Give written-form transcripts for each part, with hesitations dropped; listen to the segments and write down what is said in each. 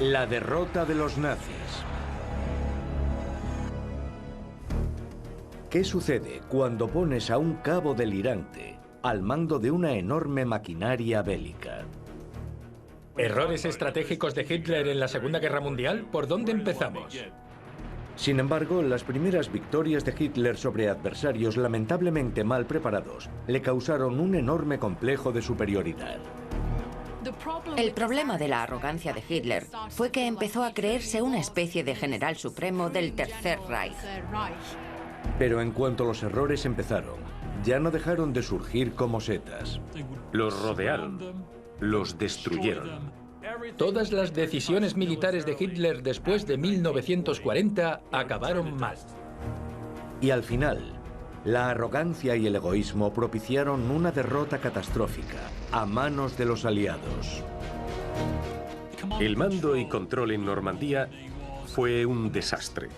La derrota de los nazis. ¿Qué sucede cuando pones a un cabo delirante al mando de una enorme maquinaria bélica? ¿Errores estratégicos de Hitler en la Segunda Guerra Mundial? ¿Por dónde empezamos? Sin embargo, las primeras victorias de Hitler sobre adversarios lamentablemente mal preparados le causaron un enorme complejo de superioridad. El problema de la arrogancia de Hitler fue que empezó a creerse una especie de general supremo del Tercer Reich. Pero en cuanto los errores empezaron, ya no dejaron de surgir como setas. Los rodearon, los destruyeron. Todas las decisiones militares de Hitler después de 1940 acabaron mal. Y al final, la arrogancia y el egoísmo propiciaron una derrota catastrófica a manos de los aliados. El mando y control en Normandía fue un desastre.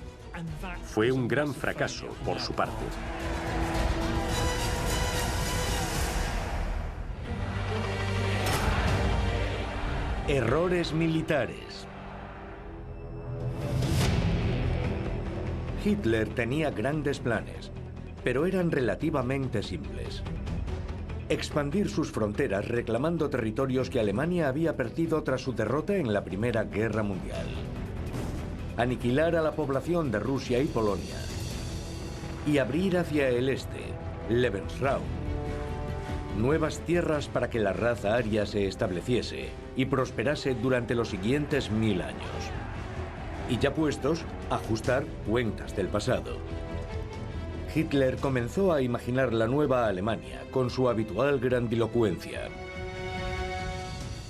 Fue un gran fracaso por su parte. Errores militares. Hitler tenía grandes planes, pero eran relativamente simples. Expandir sus fronteras reclamando territorios que Alemania había perdido tras su derrota en la Primera Guerra Mundial. Aniquilar a la población de Rusia y Polonia. Y abrir hacia el este, Lebensraum. Nuevas tierras para que la raza aria se estableciese y prosperase durante los siguientes 1000 años. Y ya puestos, ajustar cuentas del pasado. Hitler comenzó a imaginar la nueva Alemania con su habitual grandilocuencia.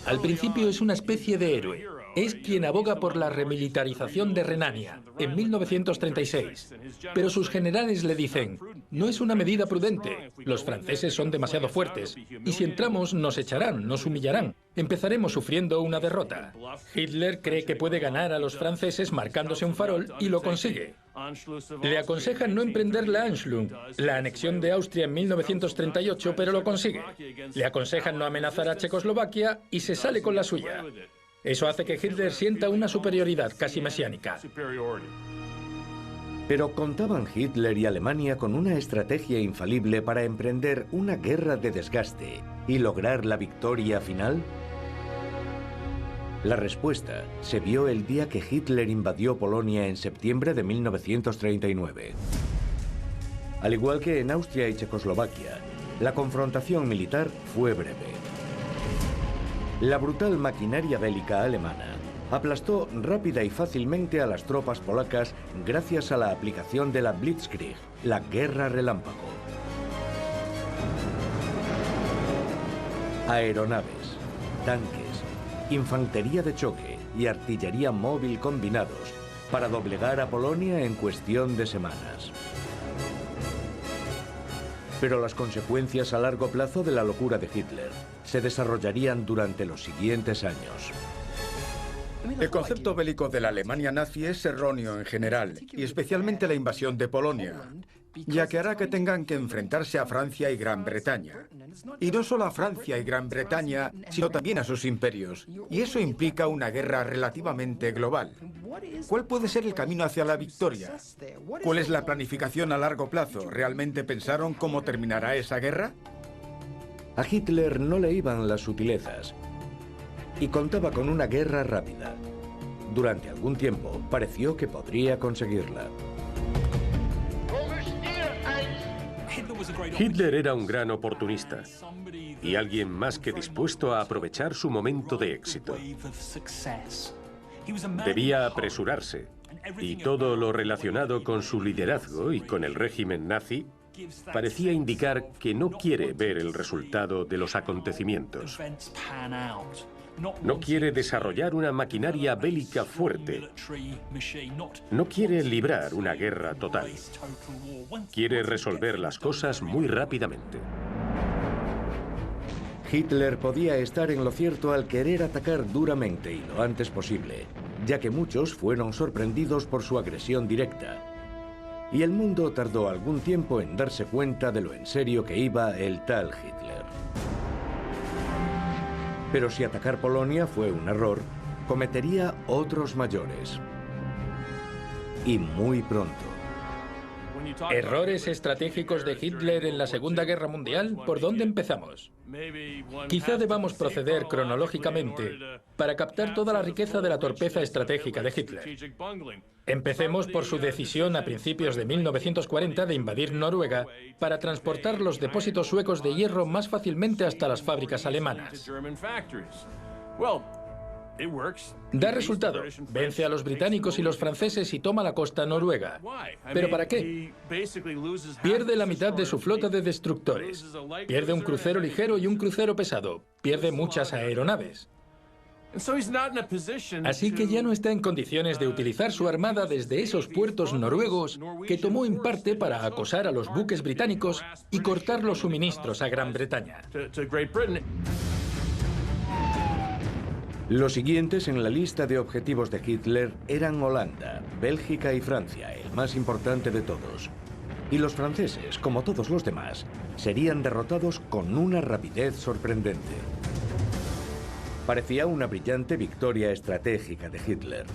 Al principio es una especie de héroe. Es quien aboga por la remilitarización de Renania en 1936. Pero sus generales le dicen, no es una medida prudente. Los franceses son demasiado fuertes. Y si entramos nos echarán, nos humillarán. Empezaremos sufriendo una derrota. Hitler cree que puede ganar a los franceses marcándose un farol y lo consigue. Le aconsejan no emprender la Anschluss, la anexión de Austria en 1938, pero lo consigue. Le aconsejan no amenazar a Checoslovaquia y se sale con la suya. Eso hace que Hitler sienta una superioridad casi mesiánica. Pero ¿contaban Hitler y Alemania con una estrategia infalible para emprender una guerra de desgaste y lograr la victoria final? La respuesta se vio el día que Hitler invadió Polonia en septiembre de 1939. Al igual que en Austria y Checoslovaquia, la confrontación militar fue breve. La brutal maquinaria bélica alemana aplastó rápida y fácilmente a las tropas polacas gracias a la aplicación de la Blitzkrieg, la guerra relámpago. Aeronaves, tanques, infantería de choque y artillería móvil combinados para doblegar a Polonia en cuestión de semanas. Pero las consecuencias a largo plazo de la locura de Hitler se desarrollarían durante los siguientes años. El concepto bélico de la Alemania nazi es erróneo en general, y especialmente la invasión de Polonia, ya que hará que tengan que enfrentarse a Francia y Gran Bretaña. Y no solo a Francia y Gran Bretaña, sino también a sus imperios. Y eso implica una guerra relativamente global. ¿Cuál puede ser el camino hacia la victoria? ¿Cuál es la planificación a largo plazo? ¿Realmente pensaron cómo terminará esa guerra? A Hitler no le iban las sutilezas y contaba con una guerra rápida. Durante algún tiempo pareció que podría conseguirla. Hitler era un gran oportunista y alguien más que dispuesto a aprovechar su momento de éxito. Debía apresurarse y todo lo relacionado con su liderazgo y con el régimen nazi parecía indicar que no quiere ver el resultado de los acontecimientos. No quiere desarrollar una maquinaria bélica fuerte. No quiere librar una guerra total. Quiere resolver las cosas muy rápidamente. Hitler podía estar en lo cierto al querer atacar duramente y lo antes posible, ya que muchos fueron sorprendidos por su agresión directa. Y el mundo tardó algún tiempo en darse cuenta de lo en serio que iba el tal Hitler. Pero si atacar Polonia fue un error, cometería otros mayores. Y muy pronto. ¿Errores estratégicos de Hitler en la Segunda Guerra Mundial? ¿Por dónde empezamos? Quizá debamos proceder cronológicamente para captar toda la riqueza de la torpeza estratégica de Hitler. Empecemos por su decisión a principios de 1940 de invadir Noruega para transportar los depósitos suecos de hierro más fácilmente hasta las fábricas alemanas. Da resultado. Vence a los británicos y los franceses y toma la costa noruega. ¿Pero para qué? Pierde la mitad de su flota de destructores. Pierde un crucero ligero y un crucero pesado. Pierde muchas aeronaves. Así que ya no está en condiciones de utilizar su armada desde esos puertos noruegos que tomó en parte para acosar a los buques británicos y cortar los suministros a Gran Bretaña. Los siguientes en la lista de objetivos de Hitler eran Holanda, Bélgica y Francia, el más importante de todos. Y los franceses, como todos los demás, serían derrotados con una rapidez sorprendente. Parecía una brillante victoria estratégica de Hitler.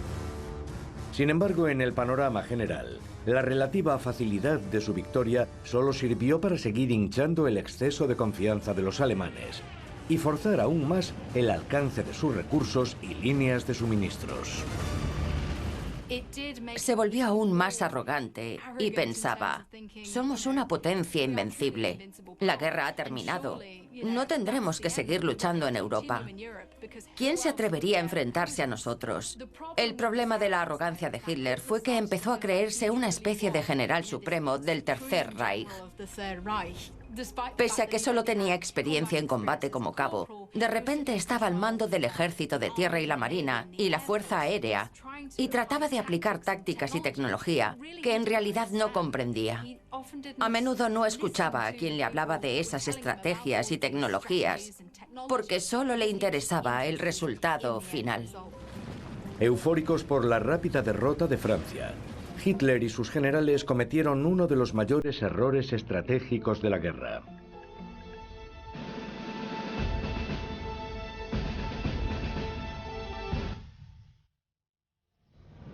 Sin embargo, en el panorama general, la relativa facilidad de su victoria solo sirvió para seguir hinchando el exceso de confianza de los alemanes y forzar aún más el alcance de sus recursos y líneas de suministros. Se volvió aún más arrogante y pensaba, somos una potencia invencible. La guerra ha terminado. No tendremos que seguir luchando en Europa. ¿Quién se atrevería a enfrentarse a nosotros? El problema de la arrogancia de Hitler fue que empezó a creerse una especie de general supremo del Tercer Reich. Pese a que solo tenía experiencia en combate como cabo, de repente estaba al mando del ejército de tierra y la marina y la fuerza aérea, y trataba de aplicar tácticas y tecnología que en realidad no comprendía. A menudo no escuchaba a quien le hablaba de esas estrategias y tecnologías, porque solo le interesaba el resultado final. Eufóricos por la rápida derrota de Francia, Hitler y sus generales cometieron uno de los mayores errores estratégicos de la guerra.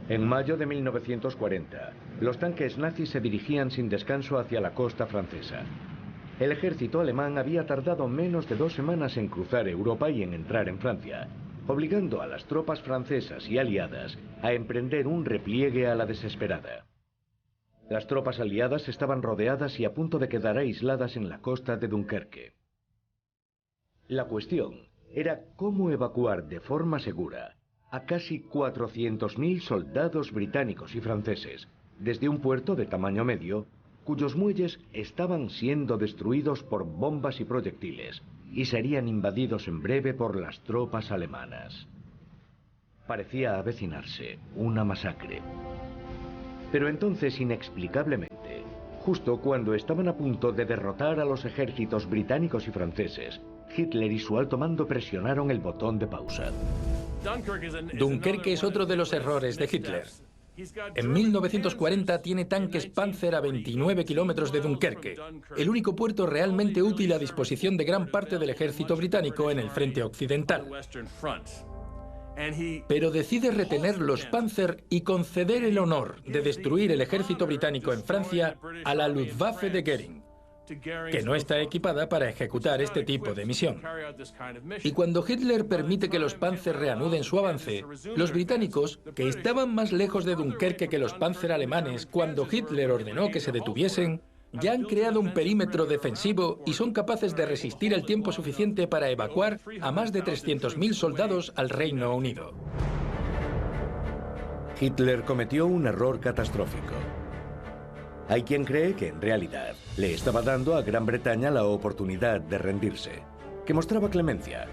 En mayo de 1940, los tanques nazis se dirigían sin descanso hacia la costa francesa. El ejército alemán había tardado menos de 2 semanas en cruzar Europa y en entrar en Francia, obligando a las tropas francesas y aliadas a emprender un repliegue a la desesperada. Las tropas aliadas estaban rodeadas y a punto de quedar aisladas en la costa de Dunkerque. La cuestión era cómo evacuar de forma segura a casi 400.000 soldados británicos y franceses desde un puerto de tamaño medio, cuyos muelles estaban siendo destruidos por bombas y proyectiles, y serían invadidos en breve por las tropas alemanas. Parecía avecinarse una masacre. Pero entonces, inexplicablemente, justo cuando estaban a punto de derrotar a los ejércitos británicos y franceses, Hitler y su alto mando presionaron el botón de pausa. Dunkerque es otro de los errores de Hitler. En 1940 tiene tanques Panzer a 29 kilómetros de Dunkerque, el único puerto realmente útil a disposición de gran parte del ejército británico en el frente occidental. Pero decide retener los Panzer y conceder el honor de destruir el ejército británico en Francia a la Luftwaffe de Göring, que no está equipada para ejecutar este tipo de misión. Y cuando Hitler permite que los Panzer reanuden su avance, los británicos, que estaban más lejos de Dunkerque que los Panzer alemanes cuando Hitler ordenó que se detuviesen, ya han creado un perímetro defensivo y son capaces de resistir el tiempo suficiente para evacuar a más de 300.000 soldados al Reino Unido. Hitler cometió un error catastrófico. Hay quien cree que en realidad le estaba dando a Gran Bretaña la oportunidad de rendirse, que mostraba clemencia,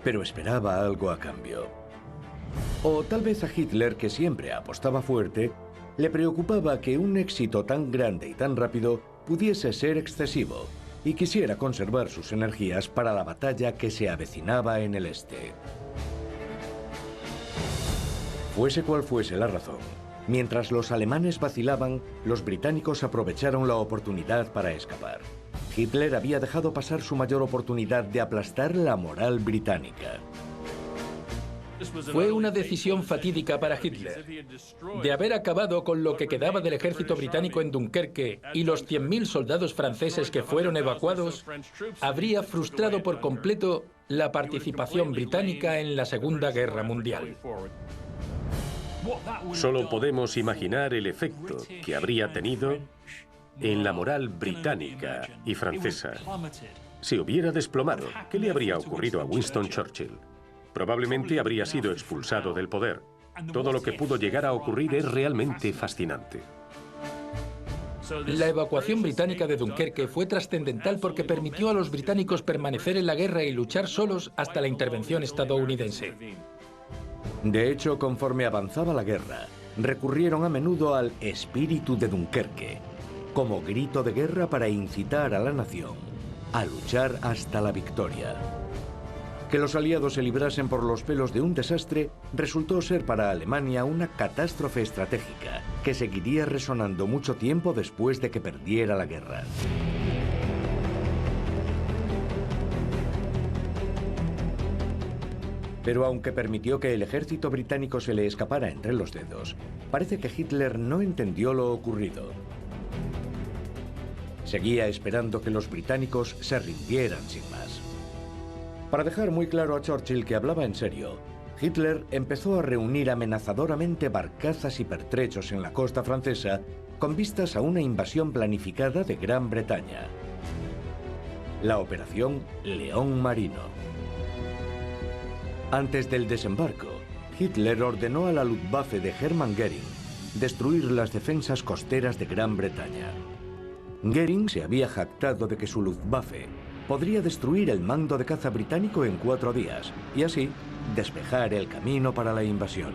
pero esperaba algo a cambio. O tal vez a Hitler, que siempre apostaba fuerte, le preocupaba que un éxito tan grande y tan rápido pudiese ser excesivo y quisiera conservar sus energías para la batalla que se avecinaba en el este. Fuese cual fuese la razón, mientras los alemanes vacilaban, los británicos aprovecharon la oportunidad para escapar. Hitler había dejado pasar su mayor oportunidad de aplastar la moral británica. Fue una decisión fatídica para Hitler. De haber acabado con lo que quedaba del ejército británico en Dunkerque y los 100.000 soldados franceses que fueron evacuados, habría frustrado por completo la participación británica en la Segunda Guerra Mundial. Solo podemos imaginar el efecto que habría tenido en la moral británica y francesa. Si hubiera desplomado, ¿qué le habría ocurrido a Winston Churchill? Probablemente habría sido expulsado del poder. Todo lo que pudo llegar a ocurrir es realmente fascinante. La evacuación británica de Dunkerque fue trascendental porque permitió a los británicos permanecer en la guerra y luchar solos hasta la intervención estadounidense. De hecho, conforme avanzaba la guerra, recurrieron a menudo al espíritu de Dunkerque, como grito de guerra para incitar a la nación a luchar hasta la victoria. Que los aliados se librasen por los pelos de un desastre resultó ser para Alemania una catástrofe estratégica que seguiría resonando mucho tiempo después de que perdiera la guerra. Pero aunque permitió que el ejército británico se le escapara entre los dedos, parece que Hitler no entendió lo ocurrido. Seguía esperando que los británicos se rindieran sin más. Para dejar muy claro a Churchill que hablaba en serio, Hitler empezó a reunir amenazadoramente barcazas y pertrechos en la costa francesa con vistas a una invasión planificada de Gran Bretaña. La Operación León Marino. Antes del desembarco, Hitler ordenó a la Luftwaffe de Hermann Göring destruir las defensas costeras de Gran Bretaña. Göring se había jactado de que su Luftwaffe podría destruir el mando de caza británico en 4 días y así despejar el camino para la invasión.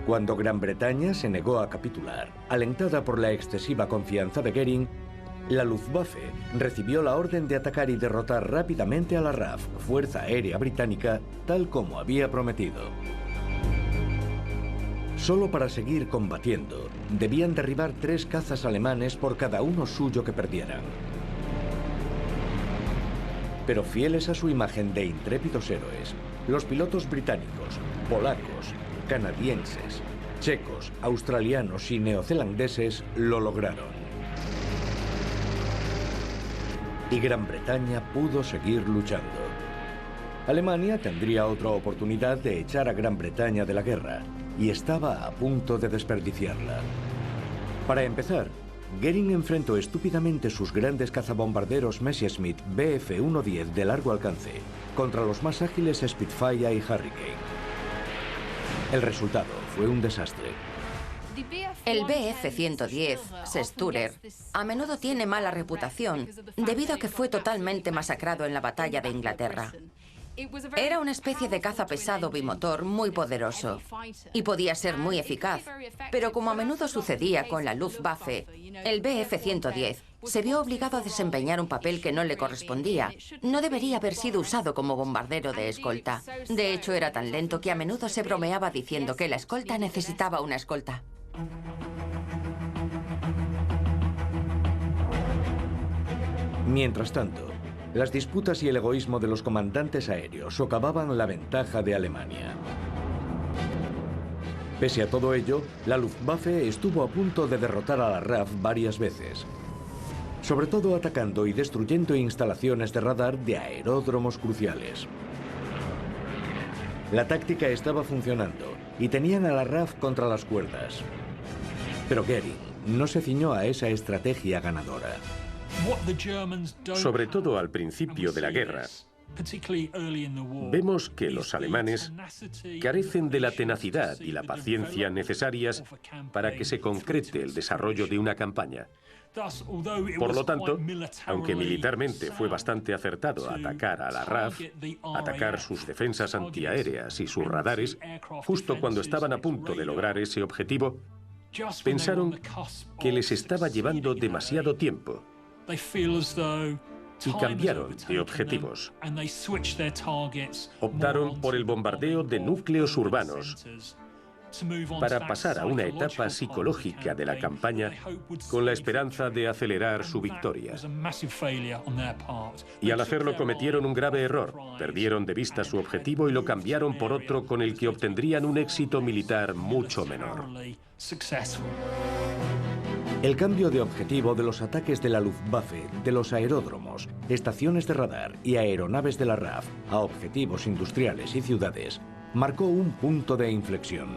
Cuando Gran Bretaña se negó a capitular, alentada por la excesiva confianza de Göring, la Luftwaffe recibió la orden de atacar y derrotar rápidamente a la RAF, Fuerza Aérea Británica, tal como había prometido. Solo para seguir combatiendo, debían derribar 3 cazas alemanes por cada uno suyo que perdieran. Pero fieles a su imagen de intrépidos héroes, los pilotos británicos, polacos, canadienses, checos, australianos y neozelandeses lo lograron. Y Gran Bretaña pudo seguir luchando. Alemania tendría otra oportunidad de echar a Gran Bretaña de la guerra, y estaba a punto de desperdiciarla. Para empezar, Göring enfrentó estúpidamente sus grandes cazabombarderos Messerschmitt Bf-110 de largo alcance contra los más ágiles Spitfire y Hurricane. El resultado fue un desastre. El Bf-110, Sesturer, a menudo tiene mala reputación debido a que fue totalmente masacrado en la batalla de Inglaterra. Era una especie de caza pesado bimotor muy poderoso y podía ser muy eficaz, pero como a menudo sucedía con la Luftwaffe, el Bf-110 se vio obligado a desempeñar un papel que no le correspondía. No debería haber sido usado como bombardero de escolta. De hecho, era tan lento que a menudo se bromeaba diciendo que la escolta necesitaba una escolta. Mientras tanto, las disputas y el egoísmo de los comandantes aéreos socavaban la ventaja de Alemania. Pese a todo ello, la Luftwaffe estuvo a punto de derrotar a la RAF varias veces, sobre todo atacando y destruyendo instalaciones de radar de aeródromos cruciales. La táctica estaba funcionando y tenían a la RAF contra las cuerdas. Pero Göring no se ciñó a esa estrategia ganadora. Sobre todo al principio de la guerra, vemos que los alemanes carecen de la tenacidad y la paciencia necesarias para que se concrete el desarrollo de una campaña. Por lo tanto, aunque militarmente fue bastante acertado atacar a la RAF, atacar sus defensas antiaéreas y sus radares, justo cuando estaban a punto de lograr ese objetivo, pensaron que les estaba llevando demasiado tiempo y cambiaron de objetivos. Optaron por el bombardeo de núcleos urbanos para pasar a una etapa psicológica de la campaña con la esperanza de acelerar su victoria. Y al hacerlo cometieron un grave error. Perdieron de vista su objetivo y lo cambiaron por otro con el que obtendrían un éxito militar mucho menor. El cambio de objetivo de los ataques de la Luftwaffe, de los aeródromos, estaciones de radar y aeronaves de la RAF a objetivos industriales y ciudades marcó un punto de inflexión.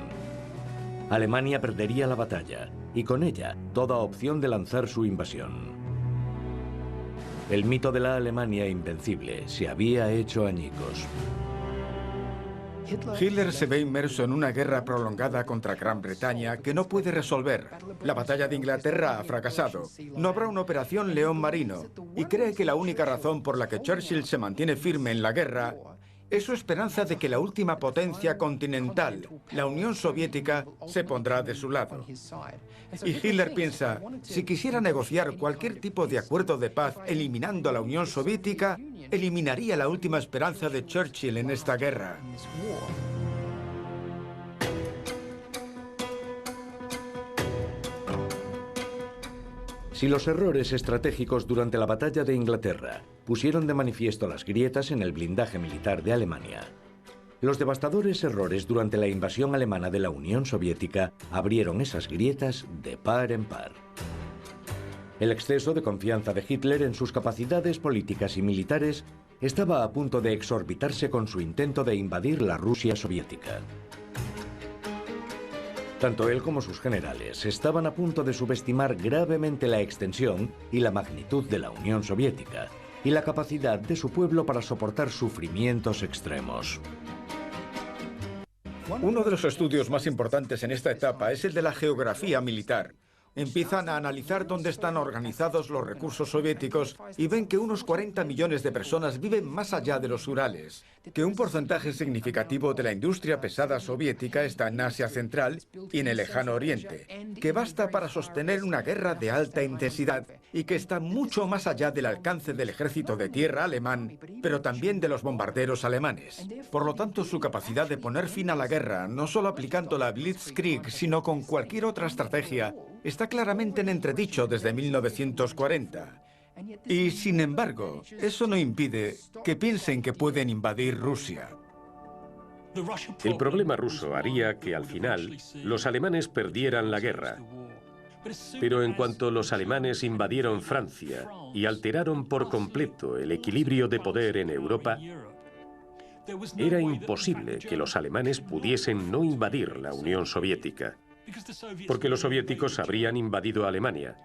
Alemania perdería la batalla y con ella toda opción de lanzar su invasión. El mito de la Alemania invencible se había hecho añicos. Hitler se ve inmerso en una guerra prolongada contra Gran Bretaña que no puede resolver. La batalla de Inglaterra ha fracasado. No habrá una operación León Marino. Y cree que la única razón por la que Churchill se mantiene firme en la guerra es su esperanza de que la última potencia continental, la Unión Soviética, se pondrá de su lado. Y Hitler piensa, si quisiera negociar cualquier tipo de acuerdo de paz eliminando a la Unión Soviética, eliminaría la última esperanza de Churchill en esta guerra. Si los errores estratégicos durante la batalla de Inglaterra pusieron de manifiesto las grietas en el blindaje militar de Alemania, los devastadores errores durante la invasión alemana de la Unión Soviética abrieron esas grietas de par en par. El exceso de confianza de Hitler en sus capacidades políticas y militares estaba a punto de exorbitarse con su intento de invadir la Rusia soviética. Tanto él como sus generales estaban a punto de subestimar gravemente la extensión y la magnitud de la Unión Soviética y la capacidad de su pueblo para soportar sufrimientos extremos. Uno de los estudios más importantes en esta etapa es el de la geografía militar. Empiezan a analizar dónde están organizados los recursos soviéticos y ven que unos 40 millones de personas viven más allá de los Urales, que un porcentaje significativo de la industria pesada soviética está en Asia Central y en el Lejano Oriente, que basta para sostener una guerra de alta intensidad y que está mucho más allá del alcance del ejército de tierra alemán, pero también de los bombarderos alemanes. Por lo tanto, su capacidad de poner fin a la guerra, no solo aplicando la Blitzkrieg, sino con cualquier otra estrategia, está claramente en entredicho desde 1940. Y, sin embargo, eso no impide que piensen que pueden invadir Rusia. El problema ruso haría que, al final, los alemanes perdieran la guerra. Pero en cuanto los alemanes invadieron Francia y alteraron por completo el equilibrio de poder en Europa, era imposible que los alemanes pudiesen no invadir la Unión Soviética, porque los soviéticos habrían invadido Alemania,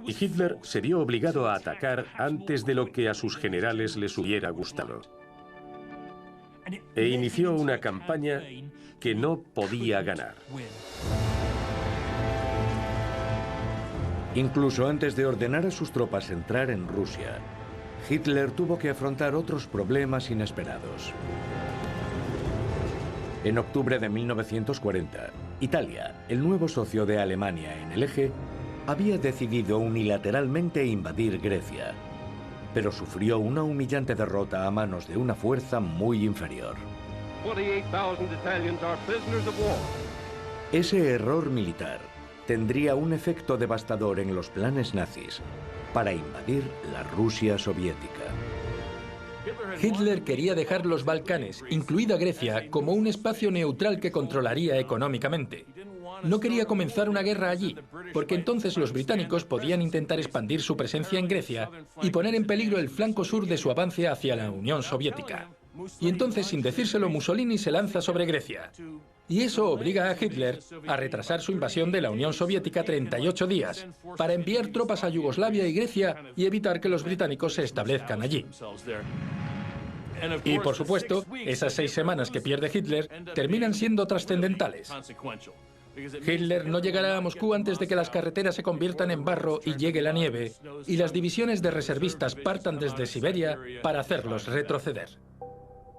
y Hitler se vio obligado a atacar antes de lo que a sus generales les hubiera gustado. E inició una campaña que no podía ganar. Incluso antes de ordenar a sus tropas entrar en Rusia, Hitler tuvo que afrontar otros problemas inesperados. En octubre de 1940, Italia, el nuevo socio de Alemania en el eje, había decidido unilateralmente invadir Grecia, pero sufrió una humillante derrota a manos de una fuerza muy inferior. Ese error militar tendría un efecto devastador en los planes nazis para invadir la Rusia soviética. Hitler quería dejar los Balcanes, incluida Grecia, como un espacio neutral que controlaría económicamente. No quería comenzar una guerra allí, porque entonces los británicos podían intentar expandir su presencia en Grecia y poner en peligro el flanco sur de su avance hacia la Unión Soviética. Y entonces, sin decírselo, Mussolini se lanza sobre Grecia. Y eso obliga a Hitler a retrasar su invasión de la Unión Soviética 38 días, para enviar tropas a Yugoslavia y Grecia y evitar que los británicos se establezcan allí. Y, por supuesto, esas 6 semanas que pierde Hitler terminan siendo trascendentales. Hitler no llegará a Moscú antes de que las carreteras se conviertan en barro y llegue la nieve, y las divisiones de reservistas partan desde Siberia para hacerlos retroceder.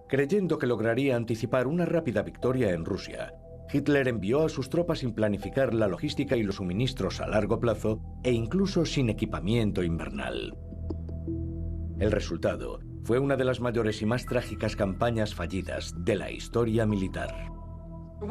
Creyendo que lograría anticipar una rápida victoria en Rusia, Hitler envió a sus tropas sin planificar la logística y los suministros a largo plazo e incluso sin equipamiento invernal. El resultado fue una de las mayores y más trágicas campañas fallidas de la historia militar.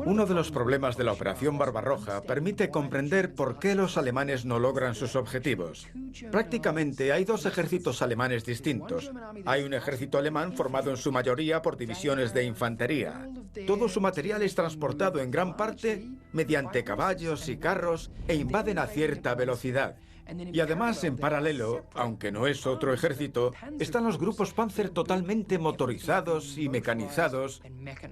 Uno de los problemas de la Operación Barbarroja permite comprender por qué los alemanes no logran sus objetivos. Prácticamente hay dos ejércitos alemanes distintos. Hay un ejército alemán formado en su mayoría por divisiones de infantería. Todo su material es transportado en gran parte mediante caballos y carros e invaden a cierta velocidad. Y además, en paralelo, aunque no es otro ejército, están los grupos Panzer totalmente motorizados y mecanizados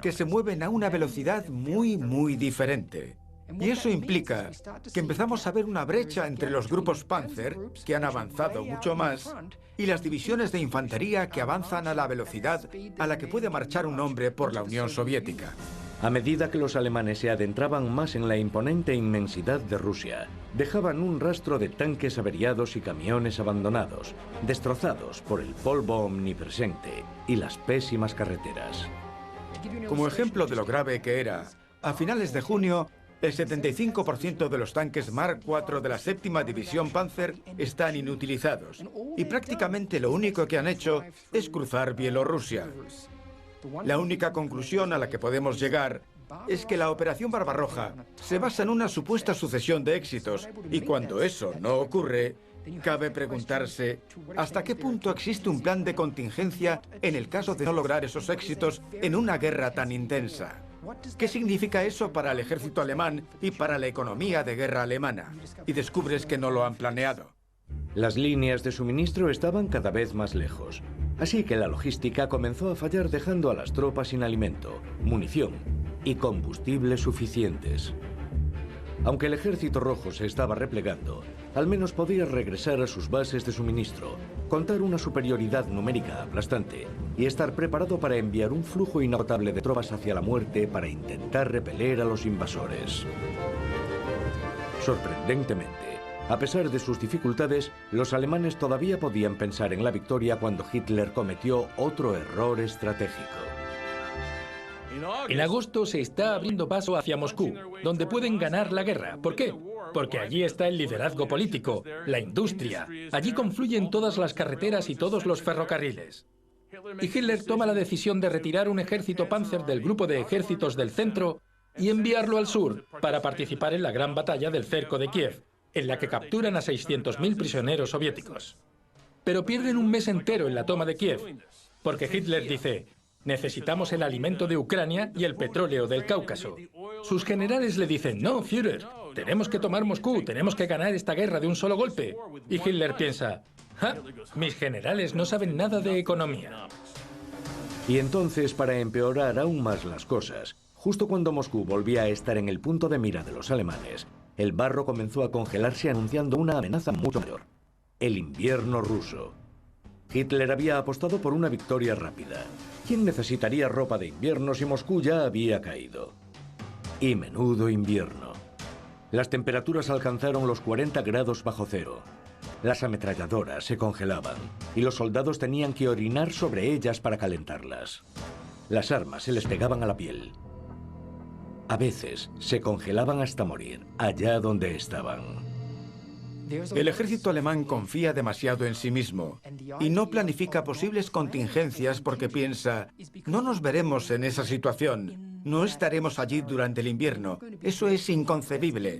que se mueven a una velocidad muy diferente. Y eso implica que empezamos a ver una brecha entre los grupos Panzer, que han avanzado mucho más, y las divisiones de infantería que avanzan a la velocidad a la que puede marchar un hombre por la Unión Soviética. A medida que los alemanes se adentraban más en la imponente inmensidad de Rusia, dejaban un rastro de tanques averiados y camiones abandonados, destrozados por el polvo omnipresente y las pésimas carreteras. Como ejemplo de lo grave que era, a finales de junio, el 75% de los tanques Mark IV de la 7ª División Panzer están inutilizados, y prácticamente lo único que han hecho es cruzar Bielorrusia. La única conclusión a la que podemos llegar es que la Operación Barbarroja se basa en una supuesta sucesión de éxitos, y cuando eso no ocurre, cabe preguntarse hasta qué punto existe un plan de contingencia en el caso de no lograr esos éxitos en una guerra tan intensa. ¿Qué significa eso para el ejército alemán y para la economía de guerra alemana? Y descubres que no lo han planeado. Las líneas de suministro estaban cada vez más lejos, así que la logística comenzó a fallar, dejando a las tropas sin alimento, munición y combustible suficientes. Aunque el ejército rojo se estaba replegando, al menos podía regresar a sus bases de suministro, contar una superioridad numérica aplastante y estar preparado para enviar un flujo inagotable de tropas hacia la muerte para intentar repeler a los invasores. Sorprendentemente, a pesar de sus dificultades, los alemanes todavía podían pensar en la victoria cuando Hitler cometió otro error estratégico. En agosto se está abriendo paso hacia Moscú, donde pueden ganar la guerra. ¿Por qué? Porque allí está el liderazgo político, la industria. Allí confluyen todas las carreteras y todos los ferrocarriles. Y Hitler toma la decisión de retirar un ejército Panzer del grupo de ejércitos del centro y enviarlo al sur para participar en la gran batalla del cerco de Kiev, en la que capturan a 600.000 prisioneros soviéticos. Pero pierden un mes entero en la toma de Kiev, porque Hitler dice: necesitamos el alimento de Ucrania y el petróleo del Cáucaso. Sus generales le dicen: no, Führer, tenemos que tomar Moscú, tenemos que ganar esta guerra de un solo golpe. Y Hitler piensa: ¡ja! Mis generales no saben nada de economía. Y entonces, para empeorar aún más las cosas, justo cuando Moscú volvía a estar en el punto de mira de los alemanes, el barro comenzó a congelarse, anunciando una amenaza mucho mayor: el invierno ruso. Hitler había apostado por una victoria rápida. ¿Quién necesitaría ropa de invierno si Moscú ya había caído? Y menudo invierno. Las temperaturas alcanzaron los 40 grados bajo cero. Las ametralladoras se congelaban y los soldados tenían que orinar sobre ellas para calentarlas. Las armas se les pegaban a la piel. A veces se congelaban hasta morir, allá donde estaban. El ejército alemán confía demasiado en sí mismo y no planifica posibles contingencias porque piensa: no nos veremos en esa situación, no estaremos allí durante el invierno. Eso es inconcebible.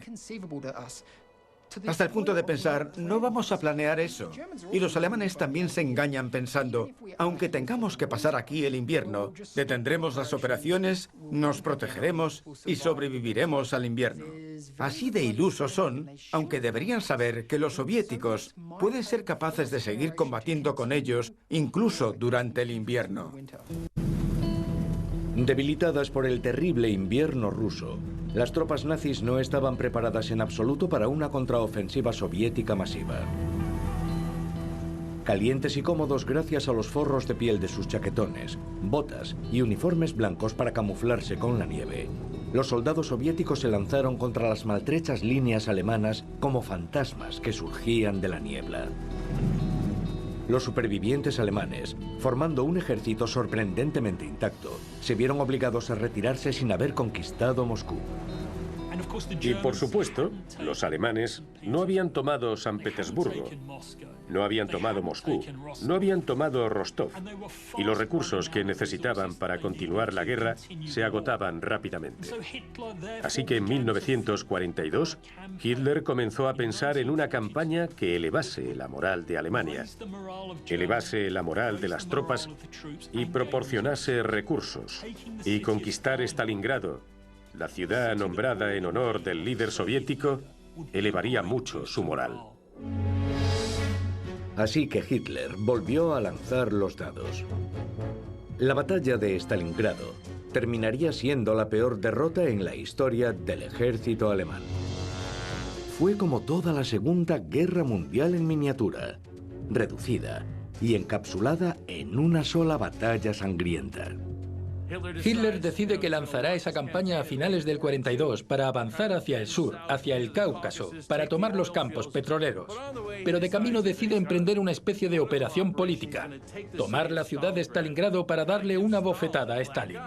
Hasta el punto de pensar: no vamos a planear eso. Y los alemanes también se engañan pensando: aunque tengamos que pasar aquí el invierno, detendremos las operaciones, nos protegeremos y sobreviviremos al invierno. Así de ilusos son, aunque deberían saber que los soviéticos pueden ser capaces de seguir combatiendo con ellos incluso durante el invierno. Debilitadas por el terrible invierno ruso, las tropas nazis no estaban preparadas en absoluto para una contraofensiva soviética masiva. Calientes y cómodos gracias a los forros de piel de sus chaquetones, botas y uniformes blancos para camuflarse con la nieve, los soldados soviéticos se lanzaron contra las maltrechas líneas alemanas como fantasmas que surgían de la niebla. Los supervivientes alemanes, formando un ejército sorprendentemente intacto, se vieron obligados a retirarse sin haber conquistado Moscú. Y por supuesto, los alemanes no habían tomado San Petersburgo, no habían tomado Moscú, no habían tomado Rostov, y los recursos que necesitaban para continuar la guerra se agotaban rápidamente. Así que en 1942, Hitler comenzó a pensar en una campaña que elevase la moral de Alemania, elevase la moral de las tropas y proporcionase recursos, y conquistar Stalingrado, la ciudad nombrada en honor del líder soviético, elevaría mucho su moral. Así que Hitler volvió a lanzar los dados. La batalla de Stalingrado terminaría siendo la peor derrota en la historia del ejército alemán. Fue como toda la Segunda Guerra Mundial en miniatura, reducida y encapsulada en una sola batalla sangrienta. Hitler decide que lanzará esa campaña a finales del 42 para avanzar hacia el sur, hacia el Cáucaso, para tomar los campos petroleros. Pero de camino decide emprender una especie de operación política, tomar la ciudad de Stalingrado para darle una bofetada a Stalin.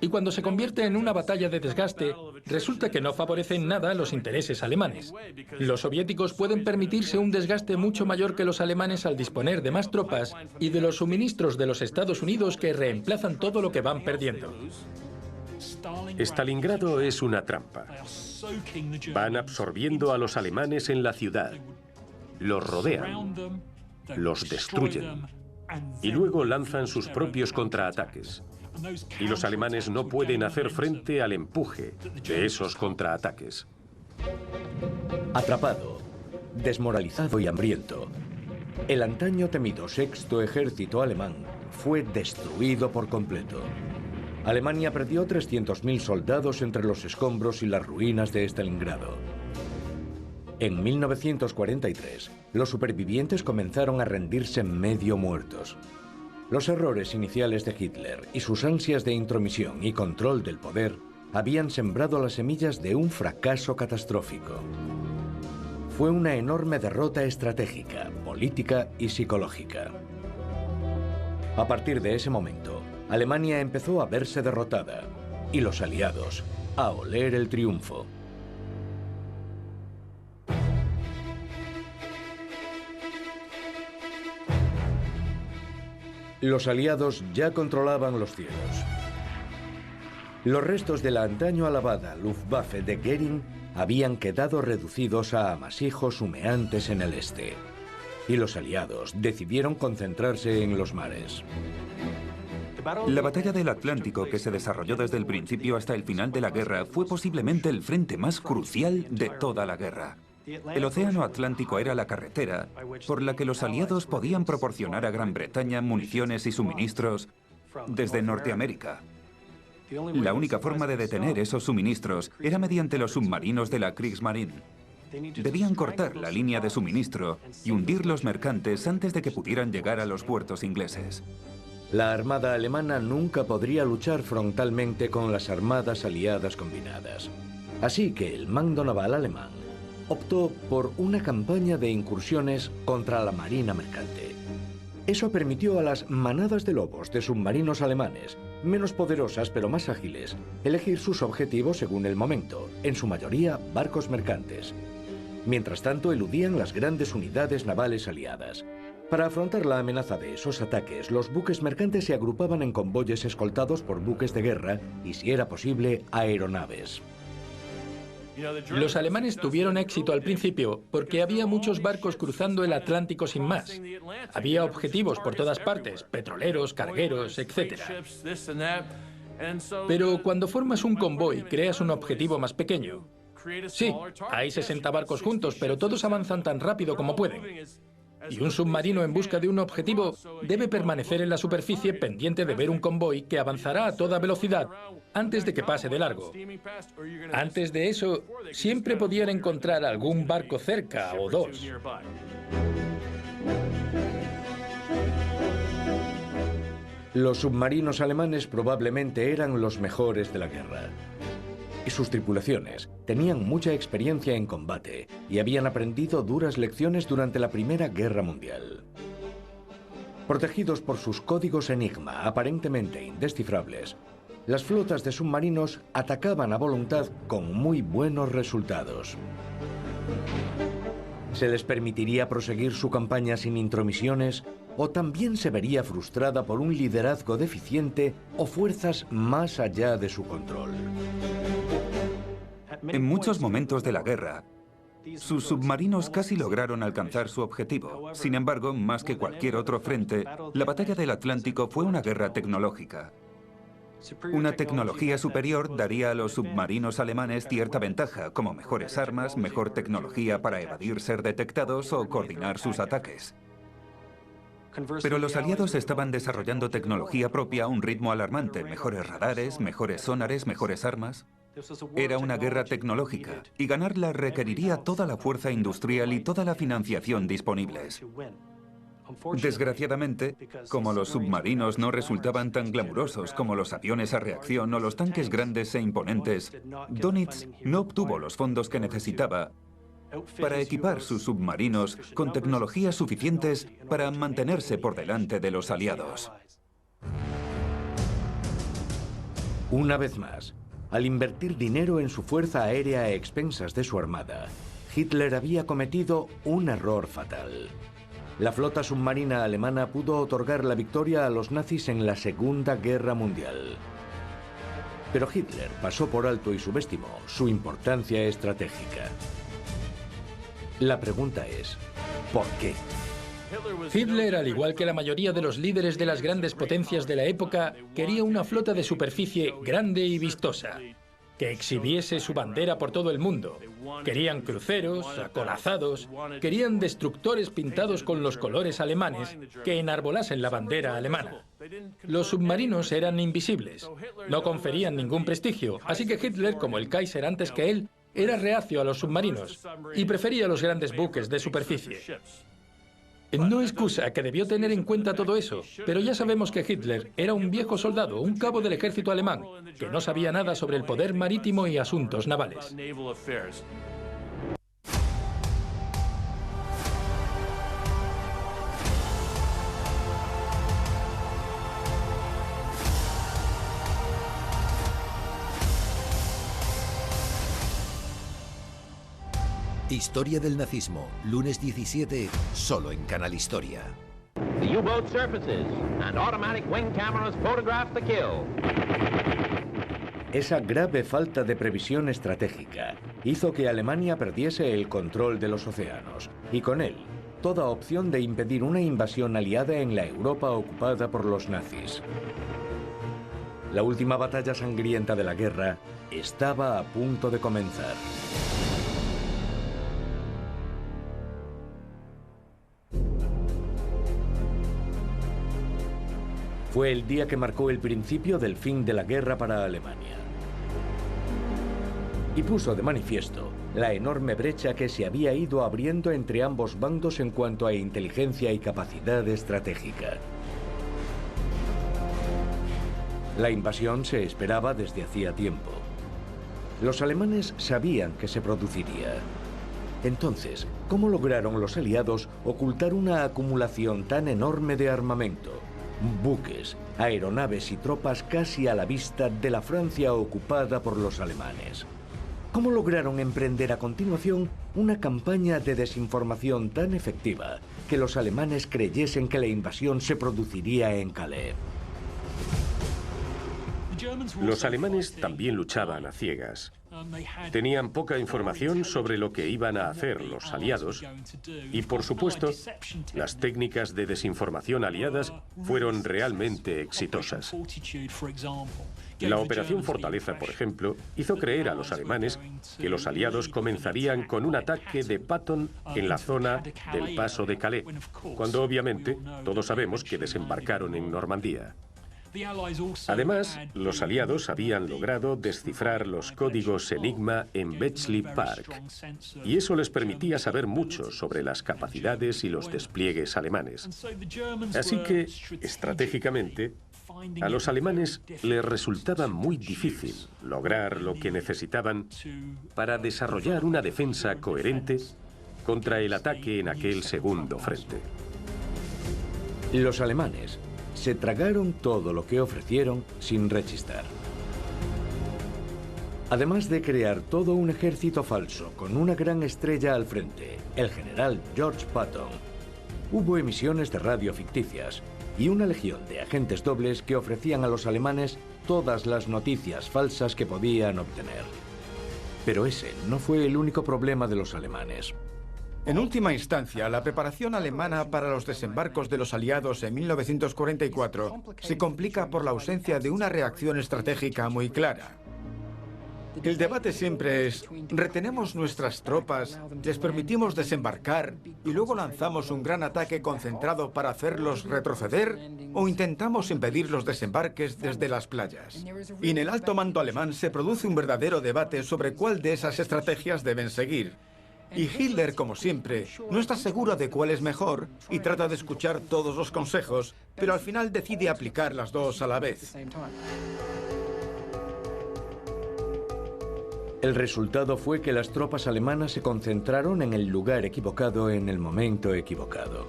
Y cuando se convierte en una batalla de desgaste, resulta que no favorece en nada los intereses alemanes. Los soviéticos pueden permitirse un desgaste mucho mayor que los alemanes al disponer de más tropas y de los suministros de los Estados Unidos que reemplazan todo lo que van perdiendo. Stalingrado es una trampa. Van absorbiendo a los alemanes en la ciudad, los rodean, los destruyen y luego lanzan sus propios contraataques. Y los alemanes no pueden hacer frente al empuje de esos contraataques. Atrapado, desmoralizado y hambriento, el antaño temido Sexto Ejército alemán fue destruido por completo. Alemania perdió 300.000 soldados entre los escombros y las ruinas de Stalingrado. En 1943, los supervivientes comenzaron a rendirse medio muertos. Los errores iniciales de Hitler y sus ansias de intromisión y control del poder habían sembrado las semillas de un fracaso catastrófico. Fue una enorme derrota estratégica, política y psicológica. A partir de ese momento, Alemania empezó a verse derrotada y los aliados a oler el triunfo. Los aliados ya controlaban los cielos. Los restos de la antaño alabada Luftwaffe de Goering habían quedado reducidos a amasijos humeantes en el este, y los aliados decidieron concentrarse en los mares. La batalla del Atlántico, que se desarrolló desde el principio hasta el final de la guerra, fue posiblemente el frente más crucial de toda la guerra. El Océano Atlántico era la carretera por la que los aliados podían proporcionar a Gran Bretaña municiones y suministros desde Norteamérica. La única forma de detener esos suministros era mediante los submarinos de la Kriegsmarine. Debían cortar la línea de suministro y hundir los mercantes antes de que pudieran llegar a los puertos ingleses. La armada alemana nunca podría luchar frontalmente con las armadas aliadas combinadas. Así que el mando naval alemán optó por una campaña de incursiones contra la marina mercante. Eso permitió a las manadas de lobos de submarinos alemanes, menos poderosas pero más ágiles, elegir sus objetivos según el momento, en su mayoría barcos mercantes. Mientras tanto, eludían las grandes unidades navales aliadas. Para afrontar la amenaza de esos ataques, los buques mercantes se agrupaban en convoyes escoltados por buques de guerra y, si era posible, aeronaves. Los alemanes tuvieron éxito al principio porque había muchos barcos cruzando el Atlántico sin más. Había objetivos por todas partes, petroleros, cargueros, etc. Pero cuando formas un convoy, creas un objetivo más pequeño. Sí, hay 60 barcos juntos, pero todos avanzan tan rápido como pueden. Y un submarino en busca de un objetivo debe permanecer en la superficie pendiente de ver un convoy que avanzará a toda velocidad antes de que pase de largo. Antes de eso, siempre podían encontrar algún barco cerca o dos. Los submarinos alemanes probablemente eran los mejores de la guerra. Y sus tripulaciones tenían mucha experiencia en combate y habían aprendido duras lecciones durante la Primera Guerra Mundial. Protegidos por sus códigos enigma aparentemente indescifrables, las flotas de submarinos atacaban a voluntad con muy buenos resultados. ¿Se les permitiría proseguir su campaña sin intromisiones o también se vería frustrada por un liderazgo deficiente o fuerzas más allá de su control? En muchos momentos de la guerra, sus submarinos casi lograron alcanzar su objetivo. Sin embargo, más que cualquier otro frente, la batalla del Atlántico fue una guerra tecnológica. Una tecnología superior daría a los submarinos alemanes cierta ventaja, como mejores armas, mejor tecnología para evadir ser detectados o coordinar sus ataques. Pero los aliados estaban desarrollando tecnología propia a un ritmo alarmante, mejores radares, mejores sonares, mejores armas. Era una guerra tecnológica y ganarla requeriría toda la fuerza industrial y toda la financiación disponibles. Desgraciadamente, como los submarinos no resultaban tan glamurosos como los aviones a reacción o los tanques grandes e imponentes, Dönitz no obtuvo los fondos que necesitaba para equipar sus submarinos con tecnologías suficientes para mantenerse por delante de los aliados. Una vez más, al invertir dinero en su fuerza aérea a expensas de su armada, Hitler había cometido un error fatal. La flota submarina alemana pudo otorgar la victoria a los nazis en la Segunda Guerra Mundial. Pero Hitler pasó por alto y subestimó su importancia estratégica. La pregunta es, ¿por qué? Hitler, al igual que la mayoría de los líderes de las grandes potencias de la época, quería una flota de superficie grande y vistosa, que exhibiese su bandera por todo el mundo. Querían cruceros, acorazados, querían destructores pintados con los colores alemanes que enarbolasen la bandera alemana. Los submarinos eran invisibles, no conferían ningún prestigio, así que Hitler, como el Kaiser antes que él, era reacio a los submarinos y prefería los grandes buques de superficie. No excusa que debió tener en cuenta todo eso, pero ya sabemos que Hitler era un viejo soldado, un cabo del ejército alemán, que no sabía nada sobre el poder marítimo y asuntos navales. Historia del nazismo, lunes 17, solo en Canal Historia. The U-boat surfaces and automatic wing cameras photograph the kill. Esa grave falta de previsión estratégica hizo que Alemania perdiese el control de los océanos y con él toda opción de impedir una invasión aliada en la Europa ocupada por los nazis. La última batalla sangrienta de la guerra estaba a punto de comenzar. Fue el día que marcó el principio del fin de la guerra para Alemania. Y puso de manifiesto la enorme brecha que se había ido abriendo entre ambos bandos en cuanto a inteligencia y capacidad estratégica. La invasión se esperaba desde hacía tiempo. Los alemanes sabían que se produciría. Entonces, ¿cómo lograron los aliados ocultar una acumulación tan enorme de armamento? Buques, aeronaves y tropas casi a la vista de la Francia ocupada por los alemanes. ¿Cómo lograron emprender a continuación una campaña de desinformación tan efectiva que los alemanes creyesen que la invasión se produciría en Calais? Los alemanes también luchaban a ciegas. Tenían poca información sobre lo que iban a hacer los aliados y, por supuesto, las técnicas de desinformación aliadas fueron realmente exitosas. La Operación Fortaleza, por ejemplo, hizo creer a los alemanes que los aliados comenzarían con un ataque de Patton en la zona del paso de Calais, cuando obviamente todos sabemos que desembarcaron en Normandía. Además, los aliados habían logrado descifrar los códigos Enigma en Bletchley Park, y eso les permitía saber mucho sobre las capacidades y los despliegues alemanes. Así que, estratégicamente, a los alemanes les resultaba muy difícil lograr lo que necesitaban para desarrollar una defensa coherente contra el ataque en aquel segundo frente. Los alemanes se tragaron todo lo que ofrecieron sin rechistar. Además de crear todo un ejército falso con una gran estrella al frente, el general George Patton, hubo emisiones de radio ficticias y una legión de agentes dobles que ofrecían a los alemanes todas las noticias falsas que podían obtener. Pero ese no fue el único problema de los alemanes. En última instancia, la preparación alemana para los desembarcos de los aliados en 1944 se complica por la ausencia de una reacción estratégica muy clara. El debate siempre es, ¿retenemos nuestras tropas, les permitimos desembarcar y luego lanzamos un gran ataque concentrado para hacerlos retroceder? ¿O intentamos impedir los desembarques desde las playas? Y en el alto mando alemán se produce un verdadero debate sobre cuál de esas estrategias deben seguir. Y Hitler, como siempre, no está seguro de cuál es mejor y trata de escuchar todos los consejos, pero al final decide aplicar las dos a la vez. El resultado fue que las tropas alemanas se concentraron en el lugar equivocado en el momento equivocado.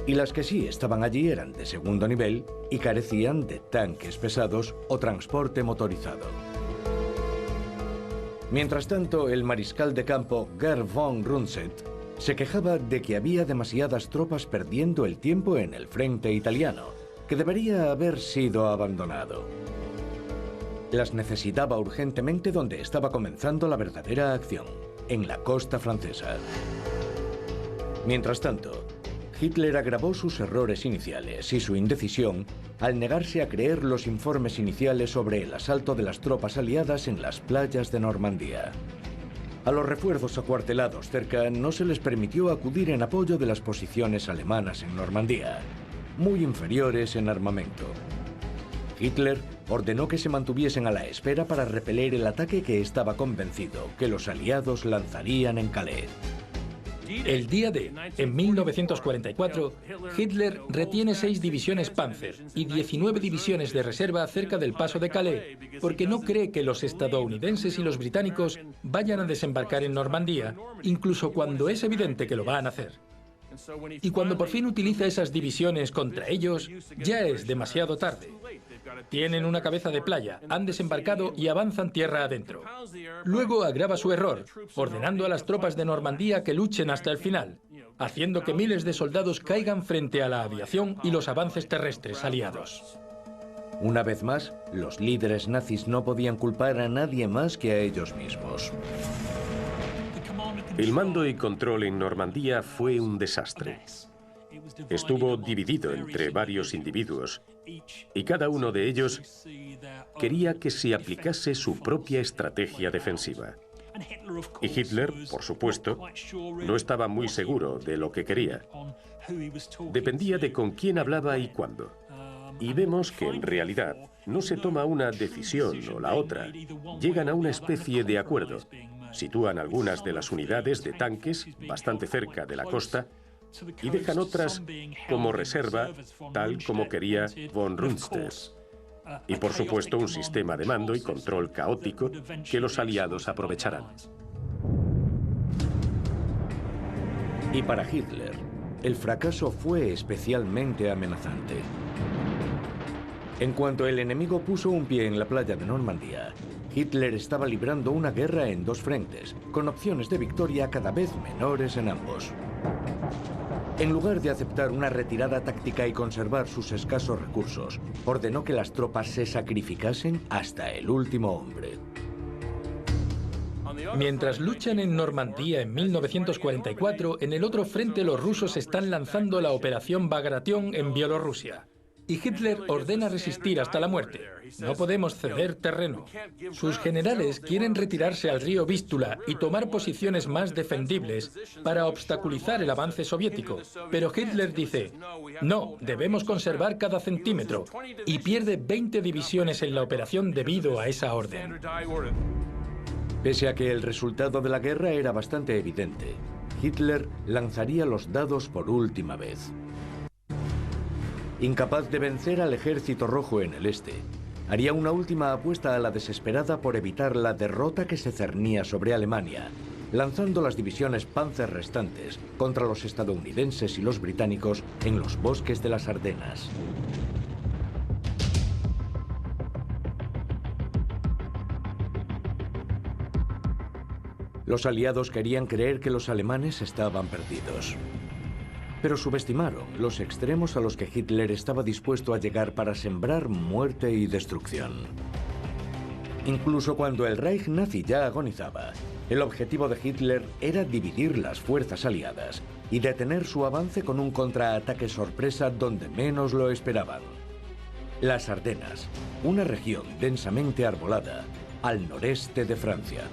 Y las que sí estaban allí eran de segundo nivel y carecían de tanques pesados o transporte motorizado. Mientras tanto, el mariscal de campo Gerd von Rundstedt se quejaba de que había demasiadas tropas perdiendo el tiempo en el frente italiano, que debería haber sido abandonado. Las necesitaba urgentemente donde estaba comenzando la verdadera acción, en la costa francesa. Mientras tanto, Hitler agravó sus errores iniciales y su indecisión al negarse a creer los informes iniciales sobre el asalto de las tropas aliadas en las playas de Normandía. A los refuerzos acuartelados cerca no se les permitió acudir en apoyo de las posiciones alemanas en Normandía, muy inferiores en armamento. Hitler ordenó que se mantuviesen a la espera para repeler el ataque que estaba convencido que los aliados lanzarían en Calais. El día D, en 1944, Hitler retiene 6 divisiones Panzer y 19 divisiones de reserva cerca del paso de Calais, porque no cree que los estadounidenses y los británicos vayan a desembarcar en Normandía, incluso cuando es evidente que lo van a hacer. Y cuando por fin utiliza esas divisiones contra ellos, ya es demasiado tarde. Tienen una cabeza de playa, han desembarcado y avanzan tierra adentro. Luego agrava su error, ordenando a las tropas de Normandía que luchen hasta el final, haciendo que miles de soldados caigan frente a la aviación y los avances terrestres aliados. Una vez más, los líderes nazis no podían culpar a nadie más que a ellos mismos. El mando y control en Normandía fue un desastre. Estuvo dividido entre varios individuos y cada uno de ellos quería que se aplicase su propia estrategia defensiva. Y Hitler, por supuesto, no estaba muy seguro de lo que quería. Dependía de con quién hablaba y cuándo. Y vemos que en realidad no se toma una decisión o la otra. Llegan a una especie de acuerdo. Sitúan algunas de las unidades de tanques bastante cerca de la costa y dejan otras como reserva, tal como quería von Rundstedt. Y por supuesto un sistema de mando y control caótico que los aliados aprovecharán. Y para Hitler, el fracaso fue especialmente amenazante. En cuanto el enemigo puso un pie en la playa de Normandía, Hitler estaba librando una guerra en 2 frentes, con opciones de victoria cada vez menores en ambos. En lugar de aceptar una retirada táctica y conservar sus escasos recursos, ordenó que las tropas se sacrificasen hasta el último hombre. Mientras luchan en Normandía en 1944, en el otro frente los rusos están lanzando la Operación Bagration en Bielorrusia. Y Hitler ordena resistir hasta la muerte. No podemos ceder terreno. Sus generales quieren retirarse al río Vístula y tomar posiciones más defendibles para obstaculizar el avance soviético. Pero Hitler dice, no, debemos conservar cada centímetro, y pierde 20 divisiones en la operación debido a esa orden. Pese a que el resultado de la guerra era bastante evidente, Hitler lanzaría los dados por última vez. Incapaz de vencer al ejército rojo en el este, haría una última apuesta a la desesperada por evitar la derrota que se cernía sobre Alemania, lanzando las divisiones Panzer restantes contra los estadounidenses y los británicos en los bosques de las Ardenas. Los aliados querían creer que los alemanes estaban perdidos. Pero subestimaron los extremos a los que Hitler estaba dispuesto a llegar para sembrar muerte y destrucción. Incluso cuando el Reich nazi ya agonizaba, el objetivo de Hitler era dividir las fuerzas aliadas y detener su avance con un contraataque sorpresa donde menos lo esperaban. Las Ardenas, una región densamente arbolada al noreste de Francia.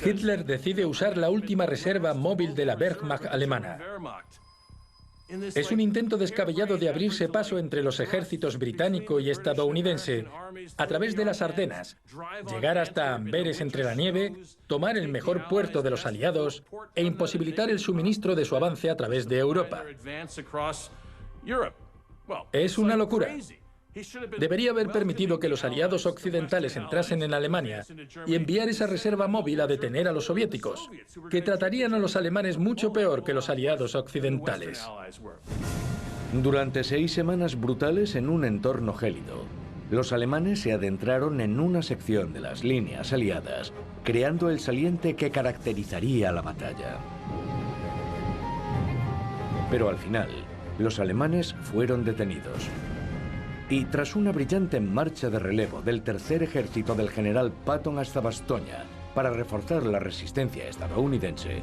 Hitler decide usar la última reserva móvil de la Wehrmacht alemana. Es un intento descabellado de abrirse paso entre los ejércitos británico y estadounidense a través de las Ardenas, llegar hasta Amberes entre la nieve, tomar el mejor puerto de los aliados e imposibilitar el suministro de su avance a través de Europa. Es una locura. Debería haber permitido que los aliados occidentales entrasen en Alemania y enviar esa reserva móvil a detener a los soviéticos, que tratarían a los alemanes mucho peor que los aliados occidentales. Durante 6 semanas brutales en un entorno gélido, los alemanes se adentraron en una sección de las líneas aliadas, creando el saliente que caracterizaría la batalla. Pero al final, los alemanes fueron detenidos. Y tras una brillante marcha de relevo del tercer ejército del general Patton hasta Bastoña para reforzar la resistencia estadounidense,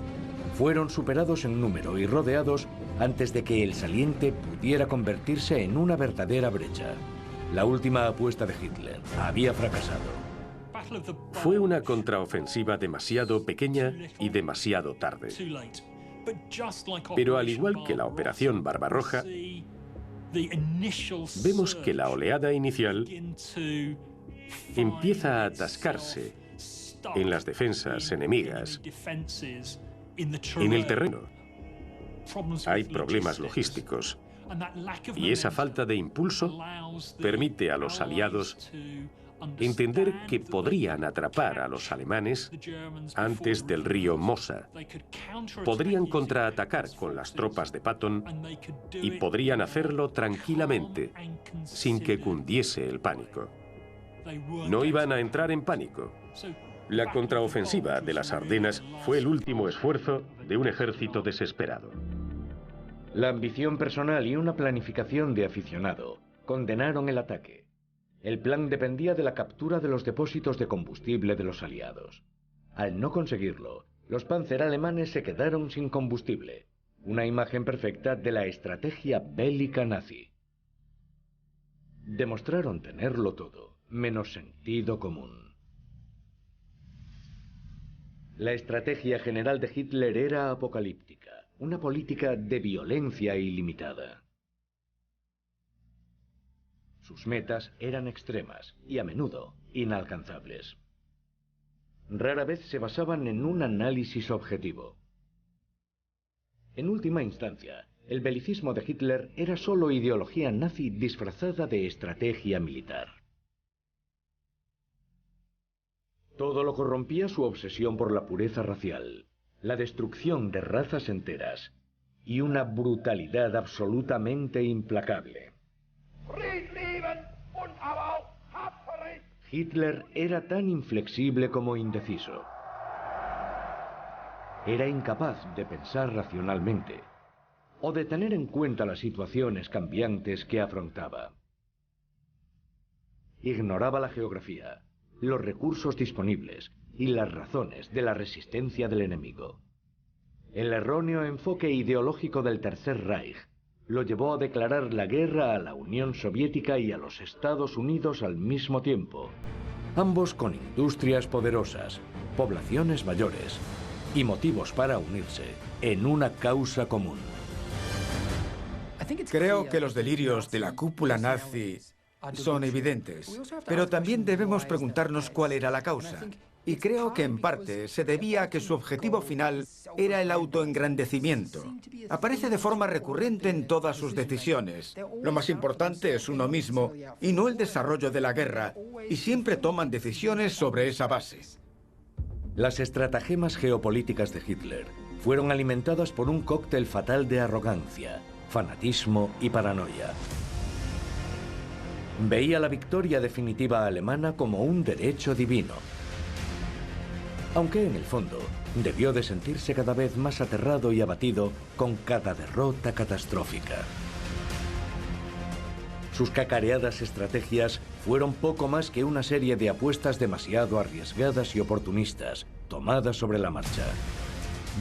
fueron superados en número y rodeados antes de que el saliente pudiera convertirse en una verdadera brecha. La última apuesta de Hitler había fracasado. Fue una contraofensiva demasiado pequeña y demasiado tarde. Pero al igual que la Operación Barbarroja, vemos que la oleada inicial empieza a atascarse en las defensas enemigas. En el terreno hay problemas logísticos y esa falta de impulso permite a los aliados entender que podrían atrapar a los alemanes antes del río Mosa. Podrían contraatacar con las tropas de Patton y podrían hacerlo tranquilamente, sin que cundiese el pánico. No iban a entrar en pánico. La contraofensiva de las Ardenas fue el último esfuerzo de un ejército desesperado. La ambición personal y una planificación de aficionado condenaron el ataque. El plan dependía de la captura de los depósitos de combustible de los aliados. Al no conseguirlo, los Panzer alemanes se quedaron sin combustible, una imagen perfecta de la estrategia bélica nazi. Demostraron tenerlo todo, menos sentido común. La estrategia general de Hitler era apocalíptica, una política de violencia ilimitada. Sus metas eran extremas y a menudo inalcanzables. Rara vez se basaban en un análisis objetivo. En última instancia, el belicismo de Hitler era solo ideología nazi disfrazada de estrategia militar. Todo lo corrompía su obsesión por la pureza racial, la destrucción de razas enteras y una brutalidad absolutamente implacable. Hitler era tan inflexible como indeciso. Era incapaz de pensar racionalmente o de tener en cuenta las situaciones cambiantes que afrontaba. Ignoraba la geografía, los recursos disponibles y las razones de la resistencia del enemigo. El erróneo enfoque ideológico del Tercer Reich lo llevó a declarar la guerra a la Unión Soviética y a los Estados Unidos al mismo tiempo, ambos con industrias poderosas, poblaciones mayores y motivos para unirse en una causa común. Creo que los delirios de la cúpula nazi son evidentes, pero también debemos preguntarnos cuál era la causa. Y creo que en parte se debía a que su objetivo final era el autoengrandecimiento. Aparece de forma recurrente en todas sus decisiones. Lo más importante es uno mismo y no el desarrollo de la guerra, y siempre toman decisiones sobre esa base. Las estratagemas geopolíticas de Hitler fueron alimentadas por un cóctel fatal de arrogancia, fanatismo y paranoia. veía la victoria definitiva alemana como un derecho divino. Aunque en el fondo debió de sentirse cada vez más aterrado y abatido con cada derrota catastrófica. Sus cacareadas estrategias fueron poco más que una serie de apuestas demasiado arriesgadas y oportunistas, tomadas sobre la marcha.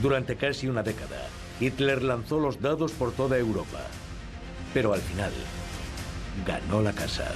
Durante casi una década, Hitler lanzó los dados por toda Europa. Pero al final, ganó la casa.